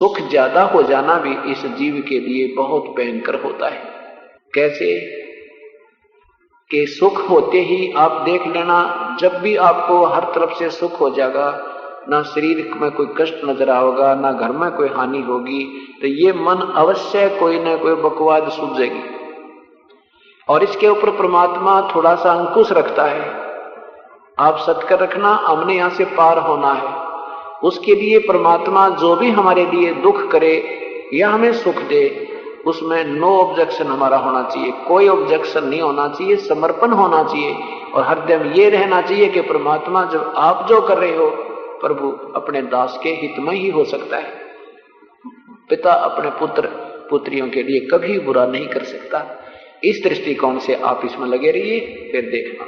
सुख ज्यादा हो जाना भी इस जीव के लिए बहुत भयंकर होता है। कैसे कि सुख होते ही आप देख लेना, जब भी आपको हर तरफ से सुख हो जाएगा, ना शरीर में कोई कष्ट नजर आओगा, ना घर में कोई हानि होगी, तो ये मन अवश्य कोई ना कोई बकवाद सूझेगी। और इसके ऊपर परमात्मा थोड़ा सा अंकुश रखता है। आप सत्कर रखना, हमने यहां से पार होना है। उसके लिए परमात्मा जो भी हमारे लिए दुख करे या हमें सुख दे, उसमें नो ऑब्जेक्शन हमारा होना चाहिए, कोई ऑब्जेक्शन नहीं होना चाहिए, समर्पण होना चाहिए। और हरदम ये रहना चाहिए कि परमात्मा जब आप जो कर रहे हो, प्रभु अपने दास के हित में ही हो सकता है। पिता अपने पुत्र पुत्रियों के लिए कभी बुरा नहीं कर सकता। इस दृष्टिकोण से आप इसमें लगे रहिए, फिर देखना।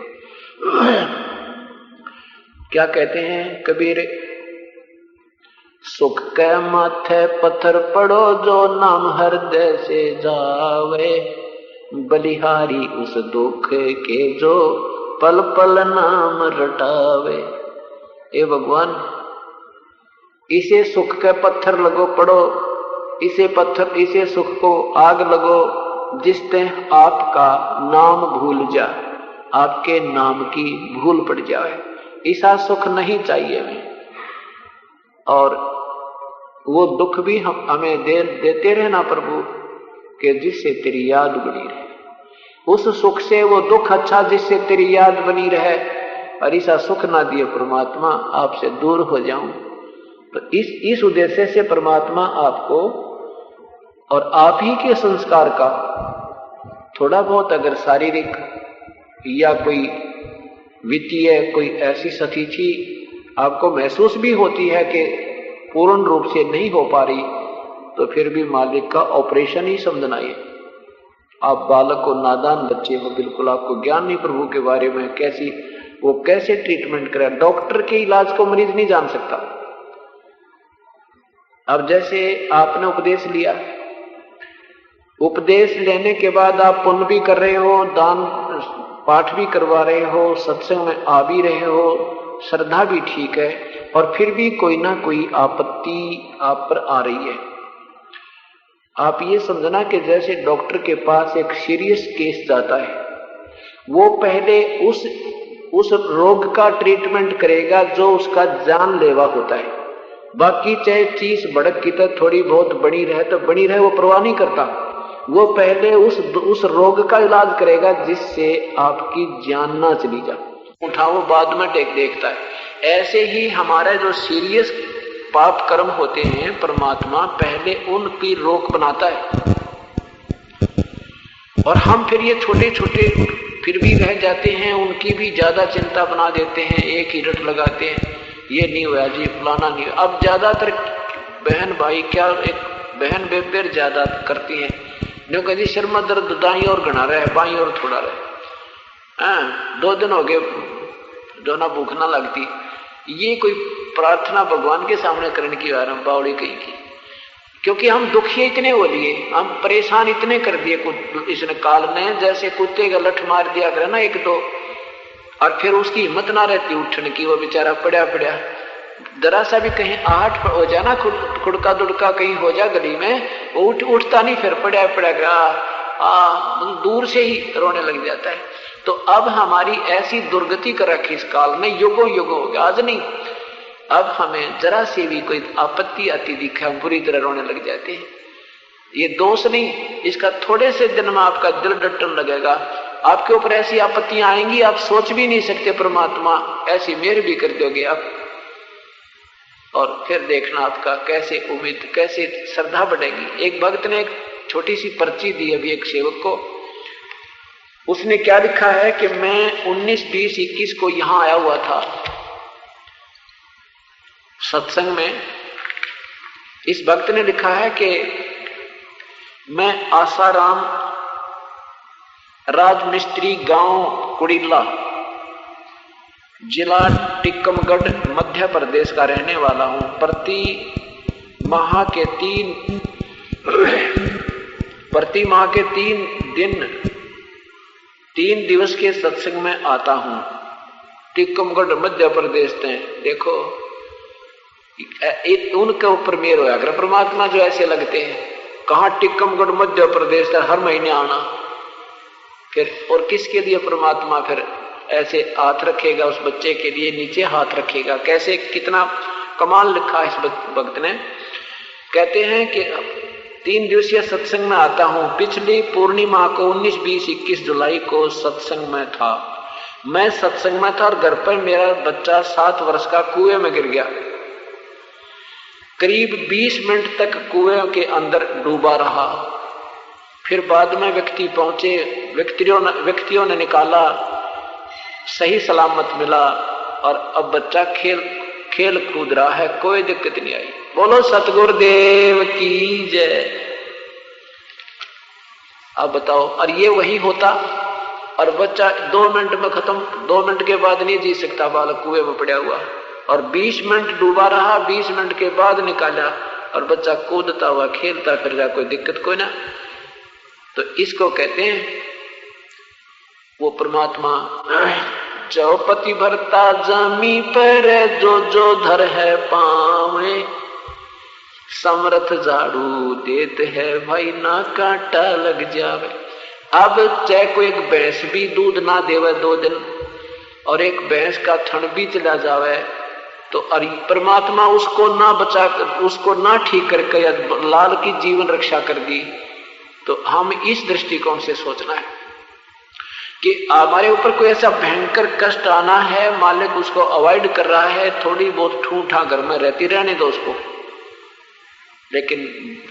क्या कहते हैं कबीर, सुख के माथे पत्थर पड़ो जो नाम हृदय से जावे, बलिहारी उस दुख के जो पल पल नाम रटावे। ए भगवान, इसे सुख के पत्थर लगो पड़ो, इसे सुख को आग लगो जिससे आपका नाम भूल जा, आपके नाम की भूल पड़ जाए। ऐसा सुख नहीं चाहिए हमें। और वो दुख भी हमें देते रहना प्रभु, कि जिससे तेरी याद बनी रहे। उस सुख से वो दुख अच्छा जिससे तेरी याद बनी रहे। और ऐसा सुख ना दिए परमात्मा, आपसे दूर हो जाऊं। तो इस उद्देश्य से परमात्मा आपको और आप ही के संस्कार का थोड़ा बहुत अगर शारीरिक या कोई वित्तीय कोई ऐसी स्थिति आपको महसूस भी होती है कि पूर्ण रूप से नहीं हो पा रही, तो फिर भी मालिक का ऑपरेशन ही समझना है। आप बालक को, नादान बच्चे हो, बिल्कुल आपको ज्ञान नहीं प्रभु के बारे में, कैसे ट्रीटमेंट करे। डॉक्टर के इलाज को मरीज नहीं जान सकता। अब जैसे आपने उपदेश लिया, उपदेश लेने के बाद आप पुण्य भी कर रहे हो, दान पाठ भी करवा रहे हो, सत्संग में आ भी रहे हो, श्रद्धा भी ठीक है, और फिर भी कोई ना कोई आपत्ति आप पर आ रही है। आप ये समझना कि जैसे डॉक्टर के पास एक सीरियस केस जाता है, वो पहले उस रोग का ट्रीटमेंट करेगा जो उसका जानलेवा होता है। बाकी चाहे चीज भड़क की तो थोड़ी बहुत बनी रहे तो बनी रहे, वो परवाह नहीं करता। वो पहले उस रोग का इलाज करेगा जिससे आपकी जान ना चली जाए। उठाओ बाद में देखता है। ऐसे ही हमारे जो सीरियस पाप कर्म होते हैं, परमात्मा पहले उनकी रोक बनाता है। और हम फिर ये छोटे छोटे फिर भी रह जाते हैं, उनकी भी ज्यादा चिंता बना देते हैं, एक ही रट लगाते हैं, ये नहीं हुआ जी, फलाना नहीं हुआ। अब ज्यादातर बहन भाई क्या, एक बहन बेपेर ज्यादा करती है, जो कभी सिर में दर्द दाई और घना रहे, बाई और थोड़ा रहे, 2 दिन हो गए दोना भूख ना लगती। ये कोई प्रार्थना भगवान के सामने करने की बावड़ी कहीं की, क्योंकि हम दुखी इतने हो लिए, हम परेशान इतने कर दिए इसने काल ने, जैसे कुत्ते का लठ मार दिया करे ना 1-2, और फिर उसकी हिम्मत ना रहती उठने की, वो बेचारा पड़ा जरा सा भी कहीं आहट हो जाए ना, खुड़का दुड़का कहीं हो जाए गली में, वो उठता नहीं, फिर पड़ा दूर से ही रोने लग जाता है। तो अब हमारी ऐसी दुर्गति कर रखी इस काल में, युगों हो गया, आज नहीं, अब हमें जरा सी भी कोई आपत्ति आती दिखे, हम बुरी तरह रोने लग जाते हैं। ये दोष नहीं, इसका थोड़े से दिन में आपका दिल डटने लगेगा, आपके ऊपर ऐसी आपत्तियां आएंगी आप सोच भी नहीं सकते, परमात्मा ऐसी मेहर भी कर दोगे आप। और फिर देखना आपका कैसे उम्मीद, कैसे श्रद्धा बढ़ेगी। एक भक्त ने एक छोटी सी पर्ची दी अभी एक सेवक को, उसने क्या लिखा है कि मैं 19, 20, 21 को यहां आया हुआ था सत्संग में। इस भक्त ने लिखा है कि मैं आसाराम राजमिस्त्री, गांव कुड़ीला, जिला टिक्कमगढ़, मध्य प्रदेश का रहने वाला हूं। प्रति माह के 3 दिवस के सत्संग में आता हूं। टिक्कमगढ़ मध्य प्रदेश में। देखो उनके ऊपर मेर होया कर। परमात्मा जो ऐसे लगते हैं, कहाँ टिक्कमगढ़ मध्य प्रदेश हर महीने आना, फिर और किसके लिए परमात्मा फिर ऐसे हाथ रखेगा उस बच्चे के लिए, नीचे हाथ रखेगा। कैसे, कितना कमाल लिखा इस भक्त ने। कहते हैं कि 3 दिवसीय सत्संग में आता हूं। पिछली पूर्णिमा को 19, 20, 21 जुलाई को सत्संग में था। मैं सत्संग में था और घर पर मेरा बच्चा 7 वर्ष का कुएं में गिर गया। करीब 20 मिनट तक कुएं के अंदर डूबा रहा। फिर बाद में व्यक्ति पहुंचे, व्यक्तियों ने निकाला, सही सलामत मिला और अब बच्चा खेल कूद रहा है, कोई दिक्कत नहीं आई। बोलो सतगुरुदेव की जय। अब बताओ, और ये वही होता और बच्चा 2 मिनट में खत्म, 2 मिनट के बाद नहीं जी सकता बालक कुएं में पड़ा हुआ, और 20 मिनट डूबा रहा, 20 मिनट के बाद निकाला और बच्चा कूदता हुआ खेलता फिर रहा, कोई दिक्कत कोई ना। तो इसको कहते हैं वो परमात्मा चौपति भरता जमी पर जो धर है पावे, समर्थ झाड़ू देते है भाई ना कांटा लग जावे। अब चाहे कोई एक भैंस भी दूध ना देवे 2 दिन और एक भैंस का थन भी चला जावे, तो परमात्मा उसको ना बचा कर, उसको ना ठीक करके लाल की जीवन रक्षा कर दी। तो हम इस दृष्टिकोण से सोचना है कि हमारे ऊपर कोई ऐसा भयंकर कष्ट आना है, मालिक उसको अवॉइड कर रहा है, थोड़ी बहुत ठूठा घर में रहती रहने दो उसको, लेकिन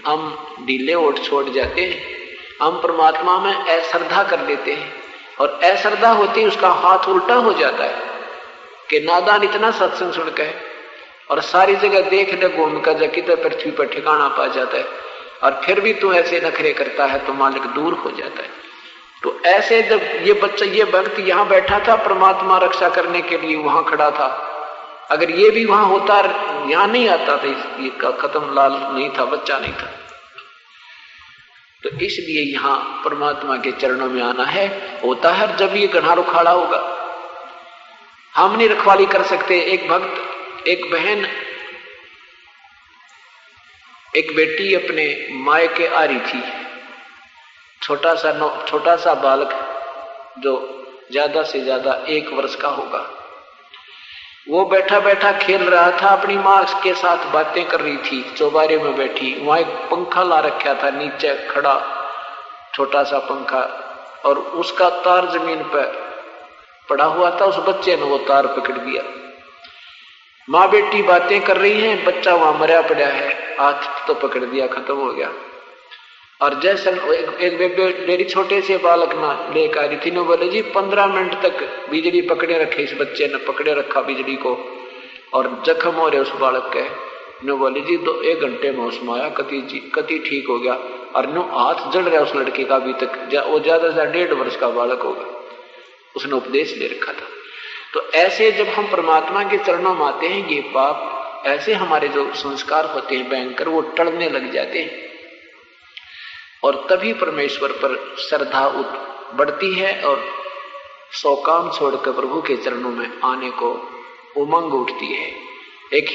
हम ढीले ओट छोड़ जाते हैं। हम परमात्मा में अश्रद्धा कर देते हैं और अश्रद्धा होती है उसका हाथ उल्टा हो जाता है कि नादान इतना सत्संग सुन के और सारी जगह देख ले घूम कर किधर पृथ्वी पर ठिकाना पा जाता है, और फिर भी तू ऐसे नखरे करता है तो मालिक दूर हो जाता है। तो ऐसे जब ये बच्चा, ये भक्त यहाँ बैठा था परमात्मा रक्षा करने के लिए, वहां खड़ा था, अगर ये भी वहां होता, यहाँ नहीं आता था, ये खत्म, लाल नहीं था, बच्चा नहीं था। तो इसलिए यहाँ परमात्मा के चरणों में आना है, होता है जब ये गढ़ा रुखाड़ा होगा। हम नहीं रखवाली कर सकते। एक भक्त, एक बहन, एक बेटी अपने मायके आ रही थी, छोटा सा बालक जो ज्यादा से ज्यादा 1 वर्ष का होगा। वो बैठा बैठा खेल रहा था, अपनी माँ के साथ बातें कर रही थी, चौबारे में बैठी। वहां एक पंखा ला रखा था नीचे खड़ा, छोटा सा पंखा, और उसका तार जमीन पर पड़ा हुआ था। उस बच्चे ने वो तार पकड़ दिया। माँ बेटी बातें कर रही हैं, बच्चा वहां मरा पड़ा है, हाथ तो पकड़ दिया, खत्म हो गया। और जैसे एक मेरी छोटे से बालक ना लेकर आ रही थी, ने बोले जी 15 मिनट तक बिजली पकड़े रखे, इस बच्चे ने पकड़े रखा बिजली को, और जख्म हो रहे उस बालक के। ने बोले जी 1 घंटे में उसमें आया, कति ठीक हो गया। और नो हाथ जल रहा उस लड़के का अभी तक, वो ज्यादा से ज्यादा 1.5 वर्ष का बालक होगा, उसने उपदेश ले रखा था। तो ऐसे जब हम परमात्मा के चरणों में आते हैं, ये पाप, ऐसे हमारे जो संस्कार होते हैं भयंकर, वो टलने लग जाते हैं, और तभी परमेश्वर पर श्रद्धा बढ़ती है और सौ काम छोड़कर प्रभु के चरणों में आने को उमंग उठती है। एक